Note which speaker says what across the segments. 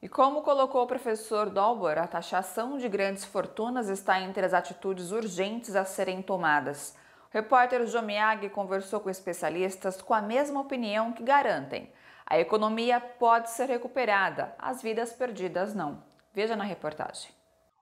Speaker 1: E como colocou o professor Dolber, a taxação de grandes fortunas está entre as atitudes urgentes a serem tomadas. O repórter Jomiag conversou com especialistas com a mesma opinião que garantem: a economia pode ser recuperada, as vidas perdidas não. Veja na reportagem.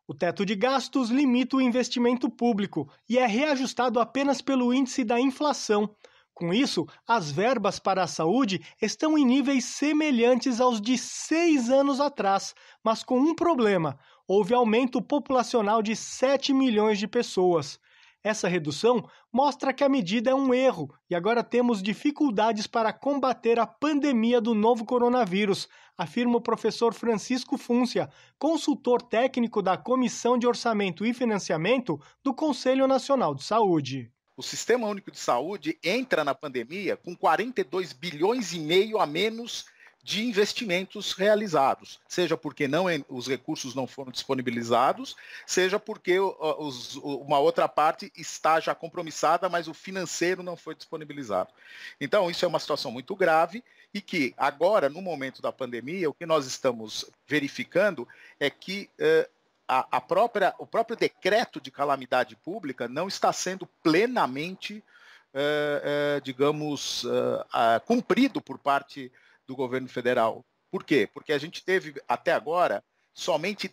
Speaker 2: O teto de gastos limita o investimento público e é reajustado apenas pelo índice da inflação. Com isso, as verbas para a saúde estão em níveis semelhantes aos de 6 anos atrás, mas com um problema: houve aumento populacional de 7 milhões de pessoas. Essa redução mostra que a medida é um erro e agora temos dificuldades para combater a pandemia do novo coronavírus, afirma o professor Francisco Fúncia, consultor técnico da Comissão de Orçamento e Financiamento do Conselho Nacional de Saúde.
Speaker 3: O Sistema Único de Saúde entra na pandemia com 42 bilhões e meio a menos de investimentos realizados, seja porque os recursos não foram disponibilizados, seja porque uma outra parte está já compromissada, mas o financeiro não foi disponibilizado. Então, isso é uma situação muito grave e que agora, no momento da pandemia, o que nós estamos verificando é que o próprio decreto de calamidade pública não está sendo plenamente, cumprido por parte do governo federal. Por quê? Porque a gente teve, até agora, somente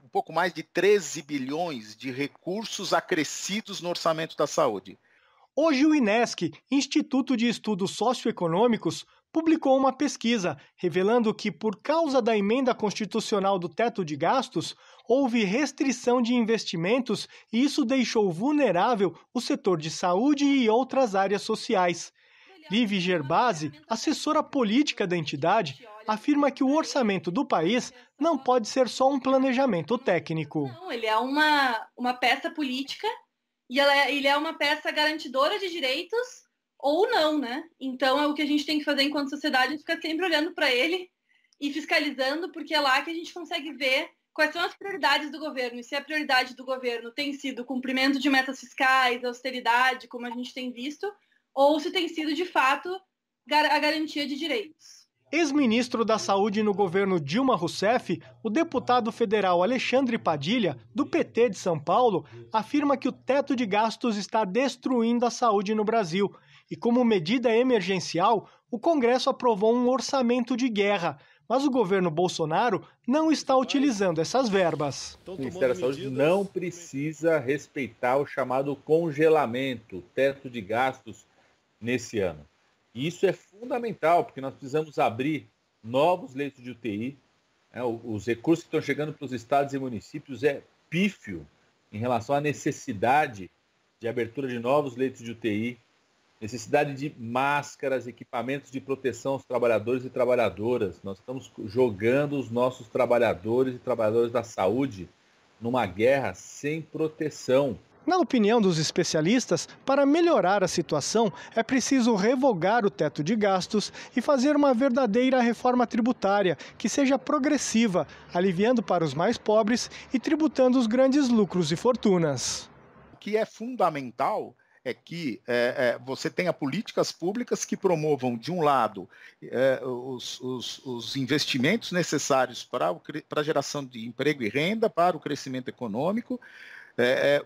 Speaker 3: um pouco mais de 13 bilhões de recursos acrescidos no orçamento da saúde.
Speaker 2: Hoje o INESC, Instituto de Estudos Socioeconômicos, publicou uma pesquisa revelando que, por causa da emenda constitucional do teto de gastos, houve restrição de investimentos e isso deixou vulnerável o setor de saúde e outras áreas sociais. Livi Gerbasi, assessora política da entidade, afirma que o orçamento do país não pode ser só um planejamento técnico.
Speaker 4: Não, ele é uma peça política e ele é uma peça garantidora de direitos ou não, né? Então é o que a gente tem que fazer enquanto sociedade, a gente fica sempre olhando para ele e fiscalizando, porque é lá que a gente consegue ver quais são as prioridades do governo. E se a prioridade do governo tem sido o cumprimento de metas fiscais, austeridade, como a gente tem visto, ou se tem sido, de fato, a garantia de direitos.
Speaker 2: Ex-ministro da Saúde no governo Dilma Rousseff, o deputado federal Alexandre Padilha, do PT de São Paulo, afirma que o teto de gastos está destruindo a saúde no Brasil. E como medida emergencial, o Congresso aprovou um orçamento de guerra, mas o governo Bolsonaro não está utilizando essas verbas.
Speaker 5: O Ministério da Saúde não precisa respeitar o chamado congelamento, o teto de gastos nesse ano. E isso é fundamental, porque nós precisamos abrir novos leitos de UTI. Os recursos que estão chegando para os estados e municípios é pífio em relação à necessidade de abertura de novos leitos de UTI, necessidade de máscaras, equipamentos de proteção aos trabalhadores e trabalhadoras. Nós estamos jogando os nossos trabalhadores e trabalhadoras da saúde numa guerra sem proteção.
Speaker 2: Na opinião dos especialistas, para melhorar a situação, é preciso revogar o teto de gastos e fazer uma verdadeira reforma tributária, que seja progressiva, aliviando para os mais pobres e tributando os grandes lucros e fortunas.
Speaker 3: O que é fundamental é que você tenha políticas públicas que promovam, de um lado, os investimentos necessários para a geração de emprego e renda, para o crescimento econômico.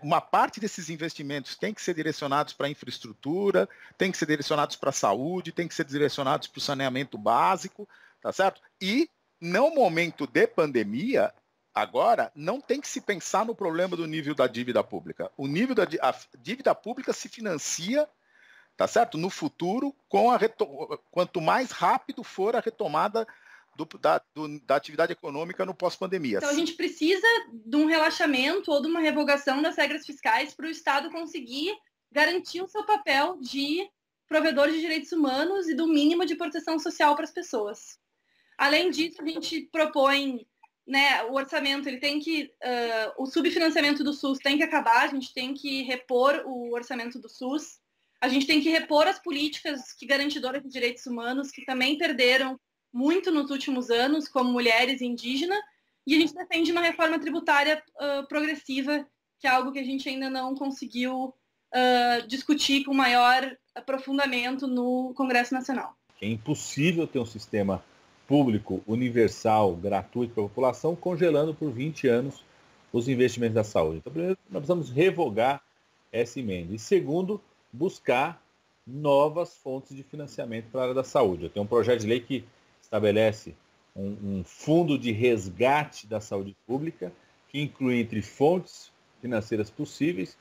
Speaker 3: Uma parte desses investimentos tem que ser direcionados para a infraestrutura, tem que ser direcionados para a saúde, tem que ser direcionados para o saneamento básico, tá certo? E, no momento de pandemia, agora, não tem que se pensar no problema do nível da dívida pública. A dívida pública se financia, tá certo? No futuro, quanto mais rápido for a retomada da atividade econômica no pós-pandemia.
Speaker 4: Então a gente precisa de um relaxamento ou de uma revogação das regras fiscais para o Estado conseguir garantir o seu papel de provedor de direitos humanos e do mínimo de proteção social para as pessoas. Além disso, a gente propõe, né, o orçamento, ele tem que, o subfinanciamento do SUS tem que acabar, a gente tem que repor o orçamento do SUS, a gente tem que repor as políticas garantidoras de direitos humanos, que também perderam muito nos últimos anos, como mulheres e indígenas, e a gente defende uma reforma tributária progressiva, que é algo que a gente ainda não conseguiu discutir com maior aprofundamento no Congresso Nacional.
Speaker 5: É impossível ter um sistema público universal, gratuito para a população, congelando por 20 anos os investimentos da saúde. Então, primeiro, nós precisamos revogar essa emenda. E segundo, buscar novas fontes de financiamento para a área da saúde. Eu tenho um projeto de lei que estabelece um fundo de resgate da saúde pública, que inclui entre fontes financeiras possíveis,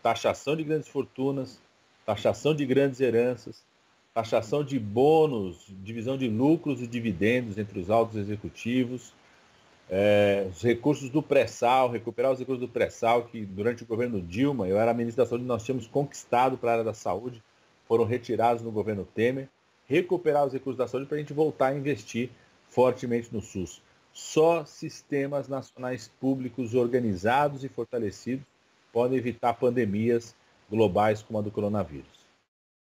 Speaker 5: taxação de grandes fortunas, taxação de grandes heranças, taxação de bônus, divisão de lucros e dividendos entre os altos executivos, os recursos do pré-sal, recuperar os recursos do pré-sal, que durante o governo Dilma, eu era ministro da Saúde, nós tínhamos conquistado para a área da saúde, foram retirados no governo Temer, recuperar os recursos da saúde para a gente voltar a investir fortemente no SUS. Só sistemas nacionais públicos organizados e fortalecidos podem evitar pandemias globais como a do coronavírus.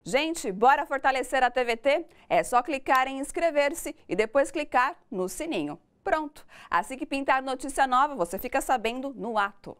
Speaker 1: Gente, bora fortalecer a TVT? É só clicar em inscrever-se e depois clicar no sininho. Pronto! Assim que pintar notícia nova, você fica sabendo no ato.